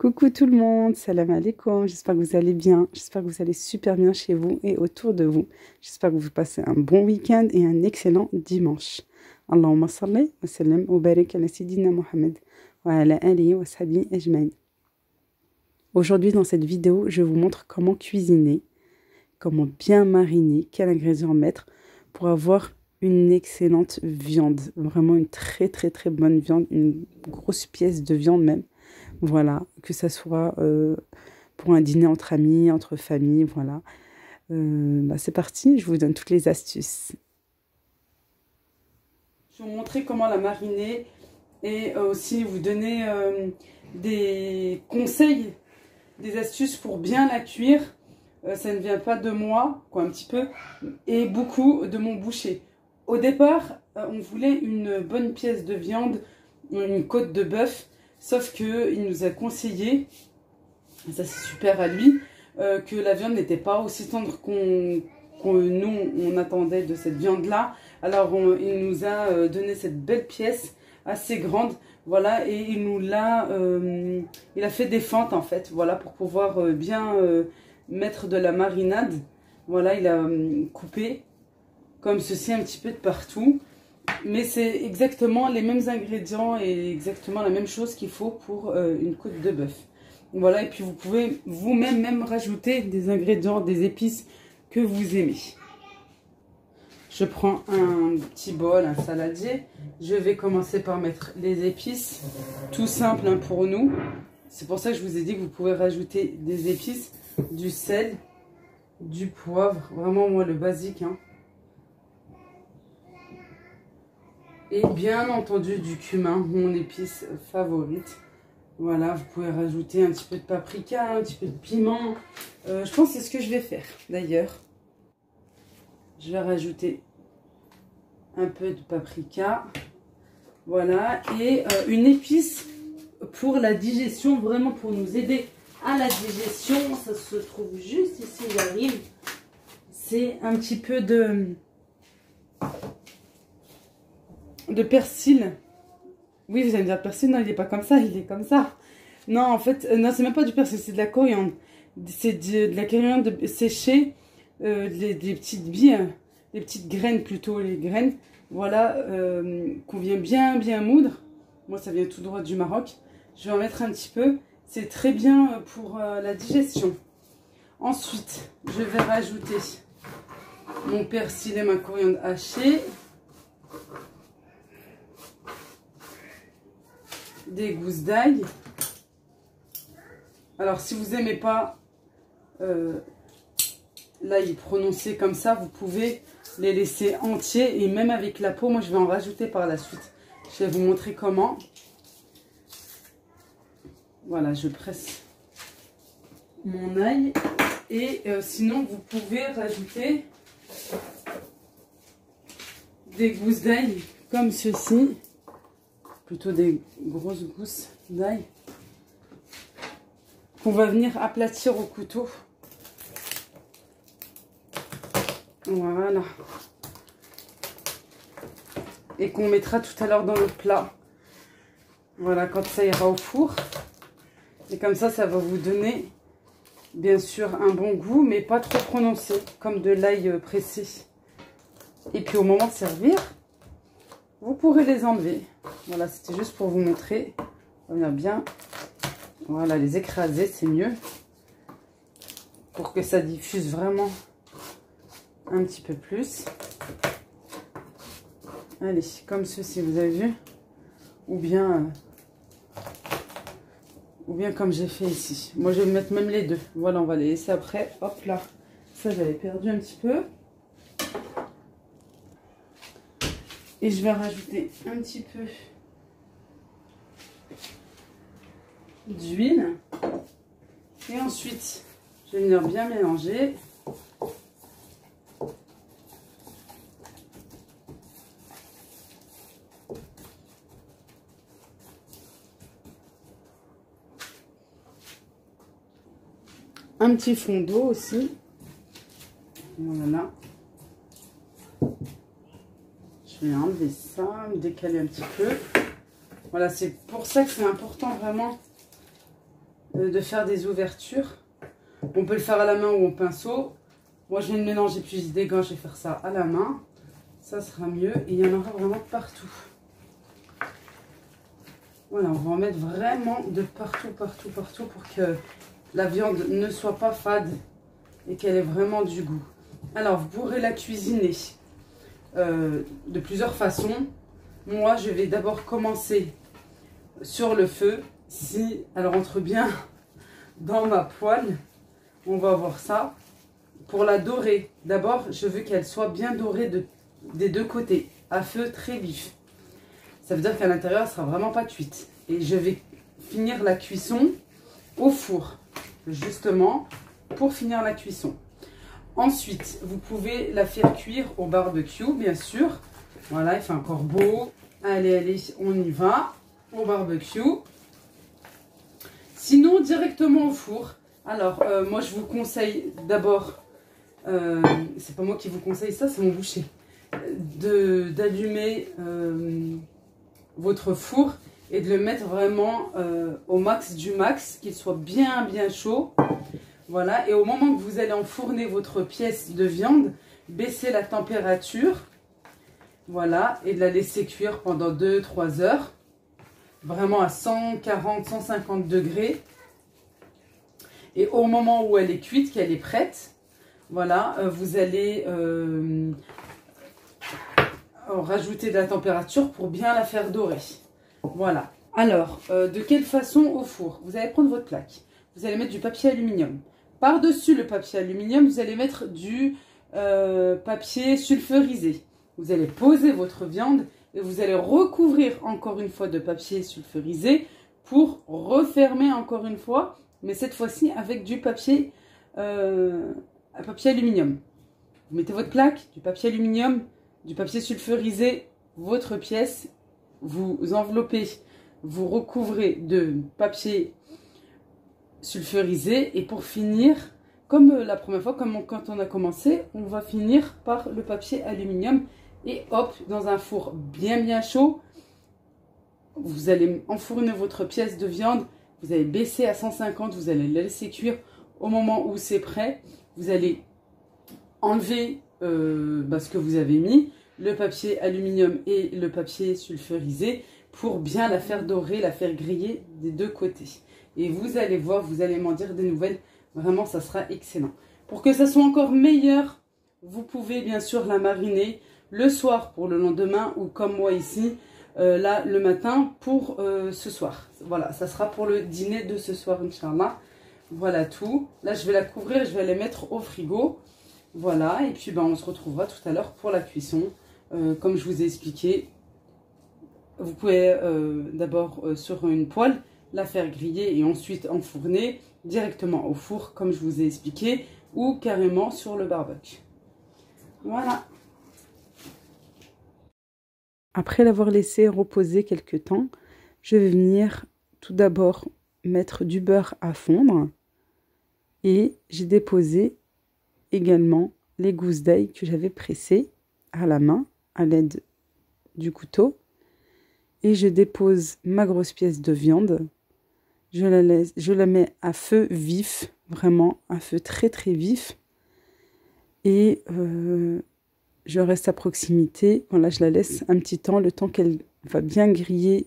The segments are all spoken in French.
Coucou tout le monde, salam alaikum, j'espère que vous allez bien, j'espère que vous allez super bien chez vous et autour de vous. J'espère que vous passez un bon week-end et un excellent dimanche. Allahumma salli wa sallim wa barik ala Sayyidina Muhammad wa ala alihi wa sahbihi ajma'in. Aujourd'hui dans cette vidéo, je vous montre comment cuisiner, comment bien mariner, quel ingrédient mettre pour avoir une excellente viande. Vraiment une très bonne viande, une grosse pièce de viande même. Voilà, que ça soit pour un dîner entre amis, entre familles, voilà. C'est parti, je vous donne toutes les astuces. Je vais vous montrer comment la mariner et aussi vous donner des conseils, des astuces pour bien la cuire. Ça ne vient pas de moi, quoi, un petit peu, et beaucoup de mon boucher. Au départ, on voulait une bonne pièce de viande, une côte de bœuf. Sauf qu'il nous a conseillé, ça c'est super à lui, que la viande n'était pas aussi tendre qu'on nous on attendait de cette viande-là. Alors il nous a donné cette belle pièce assez grande, voilà, et il a fait des fentes en fait, voilà, pour pouvoir bien mettre de la marinade. Voilà, il a coupé comme ceci un petit peu de partout. Mais c'est exactement les mêmes ingrédients et exactement la même chose qu'il faut pour une côte de bœuf. Voilà, et puis vous pouvez vous-même rajouter des ingrédients, des épices que vous aimez. Je prends un petit bol, un saladier. Je vais commencer par mettre les épices. Tout simple hein, pour nous. C'est pour ça que je vous ai dit que vous pouvez rajouter des épices, du sel, du poivre. Vraiment, moi, le basique, hein. Et bien entendu du cumin, mon épice favorite. Voilà, vous pouvez rajouter un petit peu de paprika, un petit peu de piment. Je pense que c'est ce que je vais faire d'ailleurs. Je vais rajouter un peu de paprika. Voilà, et une épice pour la digestion, vraiment pour nous aider à la digestion. Ça se trouve juste ici, j'arrive. C'est un petit peu de persil. Oui, vous allez me dire persil, non, il n'est pas comme ça, il est comme ça. Non, en fait, non, c'est même pas du persil, c'est de la coriandre. C'est de la coriandre séchée, des petites billes, des petites graines plutôt, les graines. Voilà, qu'on vient bien moudre. Moi, ça vient tout droit du Maroc. Je vais en mettre un petit peu. C'est très bien pour la digestion. Ensuite, je vais rajouter mon persil et ma coriandre hachée. Des gousses d'ail. Alors si vous n'aimez pas l'ail prononcé comme ça, vous pouvez les laisser entiers et même avec la peau. Moi je vais en rajouter par la suite. Je vais vous montrer comment. Voilà, je presse mon ail et sinon vous pouvez rajouter des gousses d'ail comme ceci. Plutôt des grosses gousses d'ail qu'on va venir aplatir au couteau. Voilà. Et qu'on mettra tout à l'heure dans notre plat. Voilà, quand ça ira au four. Et comme ça, ça va vous donner, bien sûr, un bon goût, mais pas trop prononcé, comme de l'ail pressé. Et puis au moment de servir, vous pourrez les enlever. Voilà, c'était juste pour vous montrer. On va bien, voilà, les écraser, c'est mieux. Pour que ça diffuse vraiment un petit peu plus. Allez, comme ceci, vous avez vu. Ou bien comme j'ai fait ici. Moi, je vais mettre même les deux. Voilà, on va les laisser après. Hop là. Ça, j'avais perdu un petit peu. Et je vais rajouter un petit peu d'huile. Et ensuite, je vais venir bien mélanger. Un petit fond d'eau aussi. Voilà. Je vais enlever ça, me décaler un petit peu. Voilà, c'est pour ça que c'est important vraiment de faire des ouvertures. On peut le faire à la main ou au pinceau. Moi, je vais mélanger plus des gants, je vais faire ça à la main. Ça sera mieux et il y en aura vraiment partout. Voilà, on va en mettre vraiment de partout, partout, partout pour que la viande ne soit pas fade et qu'elle ait vraiment du goût. Alors, vous pourrez la cuisiner de plusieurs façons. Moi, je vais d'abord commencer sur le feu. Si elle rentre bien dans ma poêle, on va voir ça. Pour la dorer, d'abord, je veux qu'elle soit bien dorée des deux côtés, à feu très vif. Ça veut dire qu'à l'intérieur, elle ne sera vraiment pas cuite. Et je vais finir la cuisson au four, justement, pour finir la cuisson. Ensuite, vous pouvez la faire cuire au barbecue, bien sûr. Voilà, il fait encore beau. Allez, allez, on y va, au barbecue. Sinon, directement au four. Alors, moi, je vous conseille d'abord, c'est pas moi qui vous conseille ça, c'est mon boucher, d'allumer votre four et de le mettre vraiment au max du max, qu'il soit bien, bien chaud. Voilà, et au moment que vous allez enfourner votre pièce de viande, baissez la température, voilà, et de la laisser cuire pendant 2-3 heures, vraiment à 140-150 degrés. Et au moment où elle est cuite, qu'elle est prête, voilà, vous allez rajouter de la température pour bien la faire dorer. Voilà. Alors, de quelle façon au four? Vous allez prendre votre plaque, vous allez mettre du papier aluminium. Par-dessus le papier aluminium, vous allez mettre du papier sulfurisé. Vous allez poser votre viande et vous allez recouvrir encore une fois de papier sulfurisé pour refermer encore une fois, mais cette fois-ci avec du papier, papier aluminium. Vous mettez votre plaque, du papier aluminium, du papier sulfurisé, votre pièce, vous enveloppez, vous recouvrez de papier sulfurisé et pour finir, comme la première fois, comme quand on a commencé, on va finir par le papier aluminium et hop, dans un four bien bien chaud, vous allez enfourner votre pièce de viande, vous allez baisser à 150, vous allez la laisser cuire. Au moment où c'est prêt, vous allez enlever ce que vous avez mis, le papier aluminium et le papier sulfurisé pour bien la faire dorer, la faire griller des deux côtés. Et vous allez voir, vous allez m'en dire des nouvelles. Vraiment, ça sera excellent. Pour que ça soit encore meilleur, vous pouvez bien sûr la mariner le soir pour le lendemain ou comme moi ici, là le matin pour ce soir. Voilà, ça sera pour le dîner de ce soir, Inch'Allah. Voilà tout. Là, je vais la couvrir, je vais la mettre au frigo. Voilà, et puis on se retrouvera tout à l'heure pour la cuisson. Comme je vous ai expliqué, vous pouvez d'abord sur une poêle la faire griller et ensuite enfourner directement au four comme je vous ai expliqué ou carrément sur le barbecue. Voilà. Après l'avoir laissé reposer quelques temps, je vais venir tout d'abord mettre du beurre à fondre et j'ai déposé également les gousses d'ail que j'avais pressées à la main à l'aide du couteau et je dépose ma grosse pièce de viande. Je la mets à feu vif, vraiment à feu très très vif et je reste à proximité. Voilà, je la laisse un petit temps, le temps qu'elle va bien griller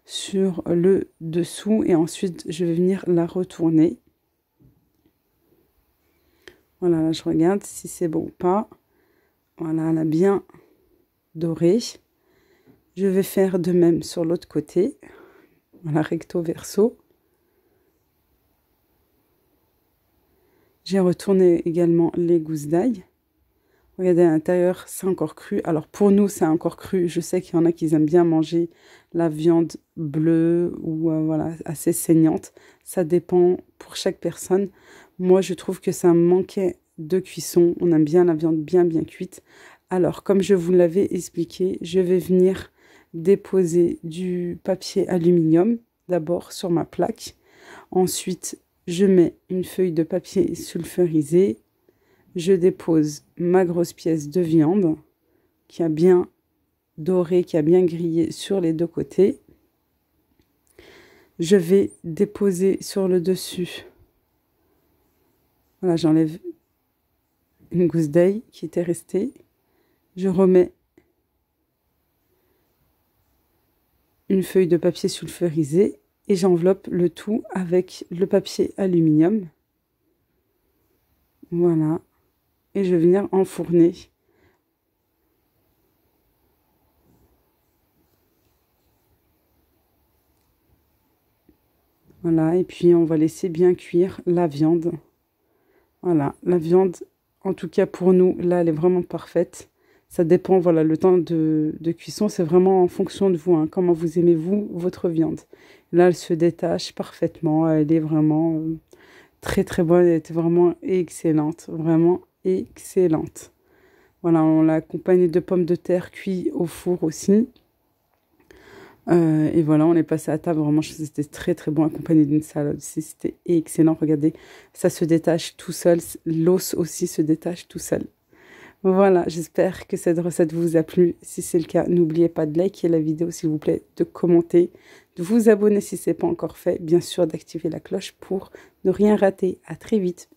sur le dessous et ensuite je vais venir la retourner. Voilà, là, je regarde si c'est bon ou pas. Voilà, elle a bien doré. Je vais faire de même sur l'autre côté. Voilà, recto verso. J'ai retourné également les gousses d'ail. Regardez, à l'intérieur, c'est encore cru. Alors, pour nous, c'est encore cru. Je sais qu'il y en a qui aiment bien manger la viande bleue ou voilà, assez saignante. Ça dépend pour chaque personne. Moi, je trouve que ça manquait de cuisson. On aime bien la viande bien, bien cuite. Alors, comme je vous l'avais expliqué, je vais venir déposer du papier aluminium d'abord sur ma plaque. Ensuite, je mets une feuille de papier sulfurisé. Je dépose ma grosse pièce de viande qui a bien doré, qui a bien grillé sur les deux côtés. je vais déposer sur le dessus. Voilà, j'enlève une gousse d'ail qui était restée. Je remets une feuille de papier sulfurisé et j'enveloppe le tout avec le papier aluminium. Voilà. Et je vais venir enfourner. Voilà, et puis on va laisser bien cuire la viande. Voilà, la viande, en tout cas pour nous, là, elle est vraiment parfaite. Ça dépend, voilà, le temps de cuisson, c'est vraiment en fonction de vous, hein, comment vous aimez, vous, votre viande. Là, elle se détache parfaitement, elle est vraiment très, très bonne, elle était vraiment excellente, vraiment excellente. Voilà, on l'a accompagnée de pommes de terre cuites au four aussi. Et voilà, on est passé à table, vraiment, c'était très très bon, accompagné d'une salade aussi, c'était excellent, regardez, ça se détache tout seul, l'os aussi se détache tout seul. Voilà, j'espère que cette recette vous a plu, si c'est le cas, n'oubliez pas de liker la vidéo s'il vous plaît, de commenter, de vous abonner si ce n'est pas encore fait, bien sûr d'activer la cloche pour ne rien rater, à très vite.